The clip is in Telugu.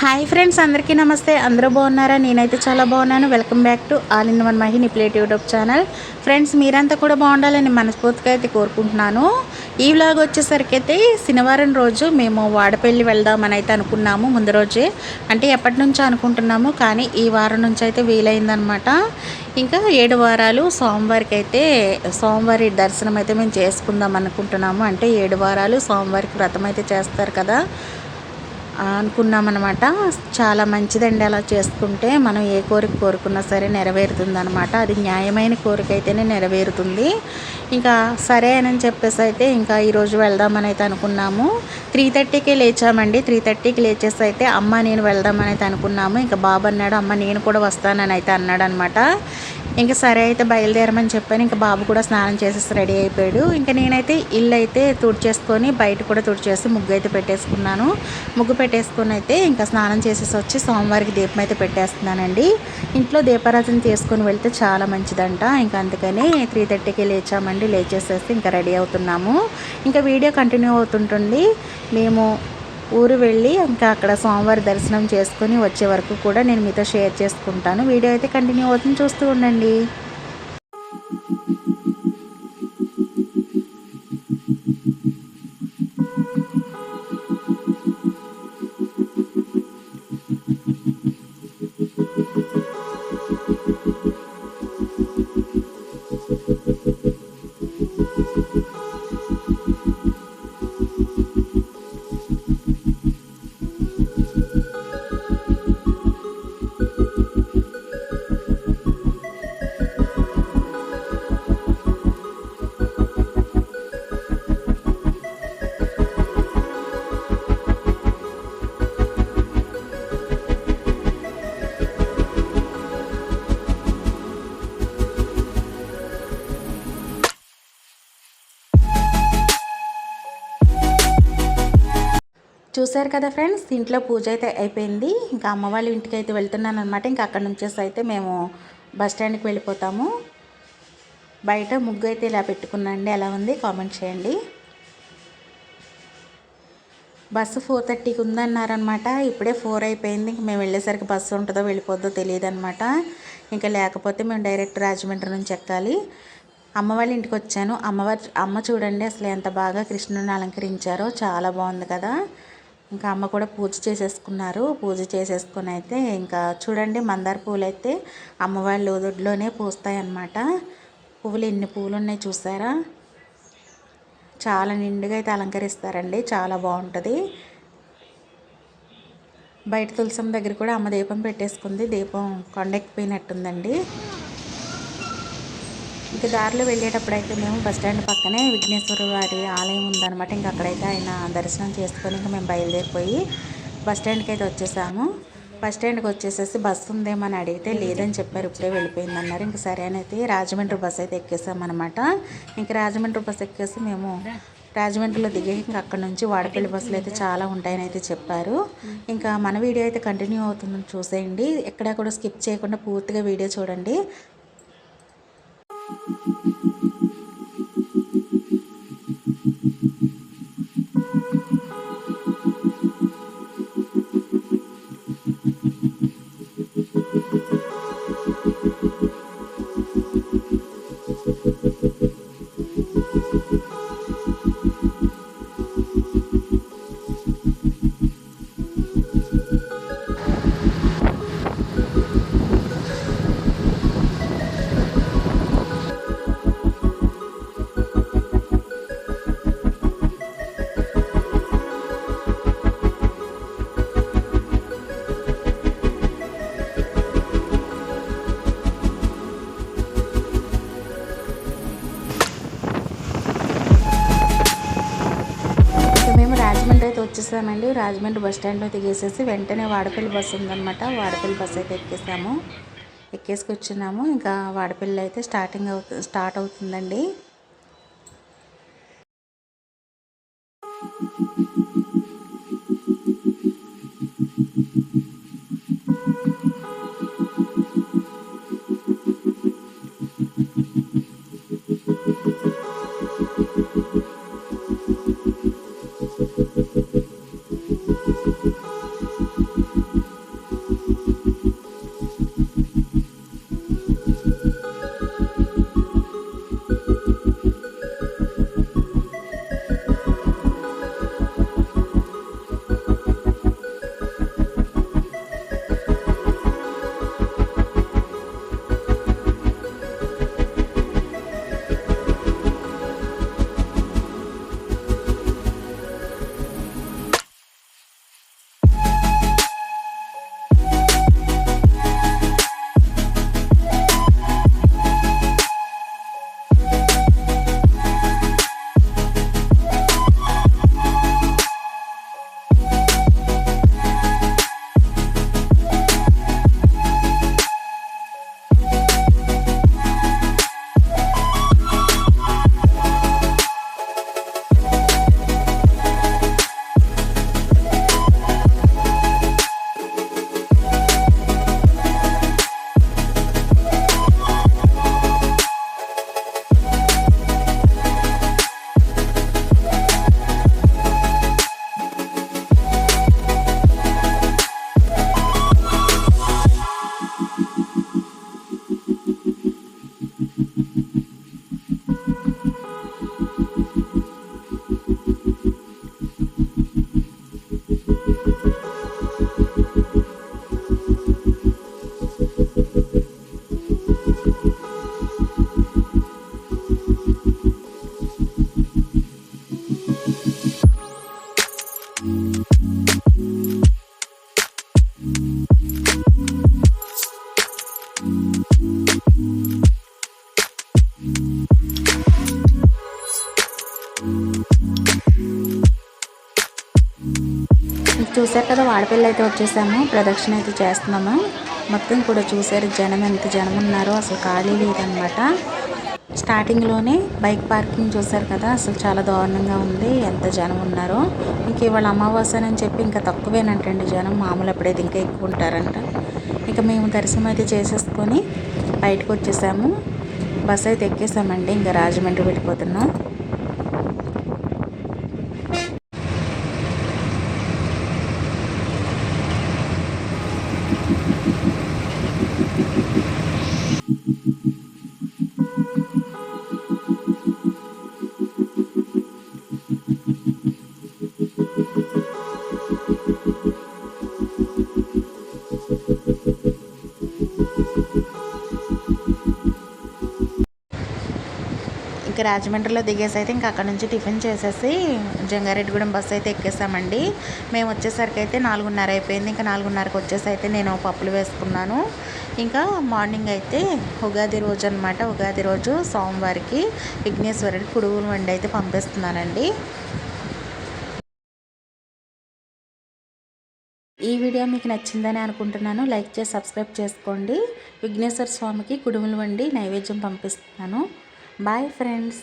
హాయ్ ఫ్రెండ్స్, అందరికీ నమస్తే. అందరూ బాగున్నారా? నేనైతే చాలా బాగున్నాను. Welcome back to all in one Mahi plate YouTube channel. Friends, మీరంతా కూడా బాగుండాలని మనస్ఫూర్తిగా అయితే కోరుకుంటున్నాను. ఈ వ్లాగ్ వచ్చేసరికి అయితే శనివారం రోజు మేము వాడపల్లి వెళ్దామని అయితే అనుకున్నాము. ముందు రోజే అంటే ఎప్పటి నుంచో అనుకుంటున్నాము, కానీ ఈ వారం నుంచి అయితే వీలైందనమాట. ఇంకా 7 వారాలు సోమవారి దర్శనం అయితే మేము చేసుకుందాం అనుకుంటున్నాము. అంటే 7 వారాలు సోమవారికి వ్రతం అయితే చేస్తారు కదా, అనుకున్నామన్నమాట. చాలా మంచిదండి అలా చేసుకుంటే. మనం ఏ కోరిక కోరుకున్నా సరే నెరవేరుతుంది అనమాట. అది న్యాయమైన కోరిక అయితేనే నెరవేరుతుంది. ఇంకా సరే అని చెప్పేసి అయితే ఇంకా ఈరోజు వెళ్దామని అయితే అనుకున్నాము. 3:30కే లేచామండి. 3:30కి లేచేసి అయితే అమ్మ నేను వెళ్దామని అయితే అనుకున్నాము. ఇంకా బాబు అన్నాడు, అమ్మ నేను కూడా వస్తానని అయితే అన్నాడు అనమాట. ఇంకా సరే అయితే బయలుదేరమని చెప్పాను. ఇంకా బాబు కూడా స్నానం చేసేసి రెడీ అయిపోయాడు. ఇంకా నేనైతే ఇల్లు అయితే తుడిచేసుకొని బయట కూడా తుడిచేసి ముగ్గు అయితే పెట్టేసుకున్నాను. ముగ్గు పెట్టేసుకొని అయితే ఇంకా స్నానం చేసేసి వచ్చి సోమవారికి దీపం అయితే పెట్టేస్తున్నానండి. ఇంట్లో దీపారాధన చేసుకొని వెళ్తే చాలా మంచిదంట. ఇంకా అందుకని 3:30కి లేచామండి. లేచేసేసి ఇంకా రెడీ అవుతున్నాము. ఇంకా వీడియో కంటిన్యూ అవుతుంటుంది. మేము ఊరు వెళ్ళి ఇంకా అక్కడ సోమవారి దర్శనం చేసుకొని వచ్చే వరకు కూడా నేను మీతో షేర్ చేసుకుంటాను. వీడియో అయితే కంటిన్యూ అవుతుంది, చూస్తూ ఉండండి. చూసారు కదా ఫ్రెండ్స్, ఇంట్లో పూజ అయితే అయిపోయింది. ఇంకా అమ్మ వాళ్ళ ఇంటికి అయితే వెళ్తున్నాను అనమాట. ఇంకా అక్కడ నుంచేసి అయితే మేము బస్ స్టాండ్కి వెళ్ళిపోతాము. బయట ముగ్గు అయితే ఇలా పెట్టుకున్నాండి. ఎలా ఉంది కామెంట్ చేయండి. బస్సు 4:30కి ఉందన్నారనమాట. ఇప్పుడే 4 అయిపోయింది. ఇంక మేము వెళ్ళేసరికి బస్సు ఉంటుందో వెళ్ళిపోద్దో తెలియదు అనమాట. ఇంకా లేకపోతే మేము డైరెక్ట్ రాజమండ్రి నుంచి ఎక్కాలి. అమ్మ వాళ్ళ ఇంటికి వచ్చాను. అమ్మ చూడండి అసలు ఎంత బాగా కృష్ణుని అలంకరించారో, చాలా బాగుంది కదా. ఇంకా అమ్మ కూడా పూజ చేసేసుకున్నారు. పూజ చేసేసుకుని అయితే ఇంకా చూడండి మందార పూలు అయితే అమ్మ వాళ్ళ దొడ్లోనే పూస్తాయి అన్నమాట. పువ్వులు ఎన్ని పువ్వులు ఉన్నాయి చూసారా, చాలా నిండుగా అయితే అలంకరిస్తారండి. చాలా బాగుంటుంది. బయట తులసమ్మ దగ్గర కూడా అమ్మ దీపం పెట్టేసుకుంది. దీపం కొండెక్కిపోయినట్టుందండి. ఇంకా దారిలో వెళ్ళేటప్పుడు అయితే మేము బస్టాండ్ పక్కనే విఘ్నేశ్వర వారి ఆలయం ఉందన్నమాట. ఇంకా అక్కడైతే ఆయన దర్శనం చేసుకొని ఇంకా మేము బయలుదేరిపోయి బస్టాండ్కి అయితే వచ్చేసాము. బస్టాండ్కి వచ్చేసేసి బస్సు ఉందేమని అడిగితే లేదని చెప్పారు, ఇప్పుడే వెళ్ళిపోయిందన్నారు. ఇంకా సరే అని అయితే రాజమండ్రి బస్సు అయితే ఎక్కేసామన్నమాట. ఇంకా రాజమండ్రి బస్సు ఎక్కేసి మేము రాజమండ్రిలో దిగి ఇంకా అక్కడ నుంచి వాడపల్లి బస్సులు అయితే చాలా ఉంటాయని అయితే చెప్పారు. ఇంకా మన వీడియో అయితే కంటిన్యూ అవుతుందని చూసేయండి. ఎక్కడా కూడా స్కిప్ చేయకుండా పూర్తిగా వీడియో చూడండి. రాజమండ్రి అయితే వచ్చేసామండి. రాజమండ్రి బస్ స్టాండ్లో దిగేసేసి వెంటనే వాడపల్లి బస్సు ఉందన్నమాట. వాడపల్లి బస్సు అయితే ఎక్కేసుకొచ్చున్నాము. ఇంకా వాడపల్లి అయితే స్టార్ట్ అవుతుందండి. చూసారు కదా, వాడపల్లి అయితే వచ్చేసాము. ప్రదక్షిణ అయితే చేస్తున్నాము. మొత్తం కూడా చూసారు జనం ఎంత జనం ఉన్నారో, అసలు ఖాళీ లేదనమాట. స్టార్టింగ్లోనే బైక్ పార్కింగ్ చూసారు కదా, అసలు చాలా దారుణంగా ఉంది, ఎంత జనం ఉన్నారో. ఇంక ఇవాళ అమావాస్య అని చెప్పి ఇంకా తక్కువేనంటండి జనం, మామూలు అప్పుడైతే ఇంకా ఎక్కువ ఉంటారంట. ఇక మేము దర్శనం అయితే చేసేసుకొని బయటకు వచ్చేసాము. బస్ అయితే ఎక్కేసామండి, ఇంకా రాజమండ్రి వెళ్ళిపోతున్నాం. ఇంకా రాజమండ్రిలో దిగేసి అయితే ఇంకా అక్కడ నుంచి టిఫిన్ చేసేసి జంగారెడ్డిగూడెం బస్సు అయితే ఎక్కేసామండి. మేము వచ్చేసరికి అయితే 4:30 అయిపోయింది. ఇంకా 4:30కి వచ్చేసి అయితే నేను పప్పులు వేసుకున్నాను. ఇంకా మార్నింగ్ అయితే ఉగాది రోజు అనమాట. ఉగాది రోజు సోమవారికి విఘ్నేశ్వరుడికి కుడుములు వండి అయితే పంపిస్తున్నానండి. ఈ వీడియో మీకు నచ్చిందని అనుకుంటున్నాను. లైక్ చేసి సబ్స్క్రైబ్ చేసుకోండి. విఘ్నేశ్వర స్వామికి కుడుములు వండి నైవేద్యం పంపిస్తున్నాను. Bye friends.